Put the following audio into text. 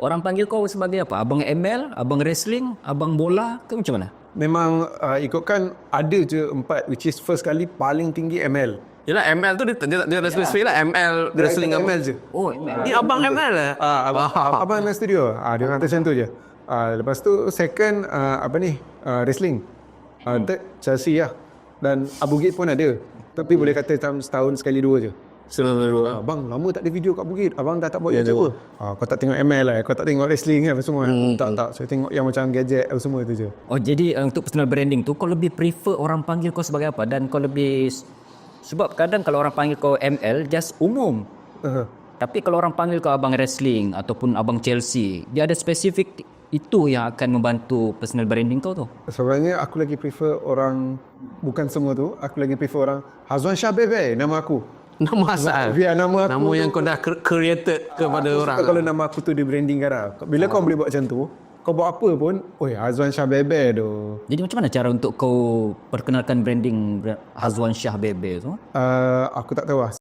Orang panggil kau sebagai apa? Abang ML, abang wrestling, abang bola ke macam mana? Memang ikutkan ada je 4, which is first kali paling tinggi ML. Yelah, ML tu dia ada spesifik lah. ML wrestling ML je. Oh, ML. Ni abang ML lah. Abang ML Studio. Dia kata macam tu je. Lepas tu second wrestling. Third Chelsea lah. Dan Abu Git pun ada. Tapi boleh kata setahun sekali dua je. Selalu. Abang lama tak ada video kat Bukit. Abang dah tak buat YouTube. Kau tak tengok ML lah. Kau tak tengok wrestling apa semua. Tak. Saya tengok yang macam gadget apa semua tu je. Oh, jadi untuk personal branding tu kau lebih prefer orang panggil kau sebagai apa? Dan kau lebih, sebab kadang kalau orang panggil kau ML just umum. Tapi kalau orang panggil kau abang wrestling ataupun abang Chelsea, dia ada spesifik itu yang akan membantu personal branding kau tu. Sebenarnya aku lagi prefer orang, bukan semua tu, aku lagi prefer orang Hazwan Shah Bebe, nama aku. Nama asal. Biar nama aku Nama yang kau dah created kepada orang. Kalau nama aku tu di branding kan. Bila kau boleh buat macam tu, kau buat apa pun, oi Hazwan Shah Bebe tu. Jadi macam mana cara untuk kau perkenalkan branding Hazwan Shah Bebe tu? Aku tak tahu lah.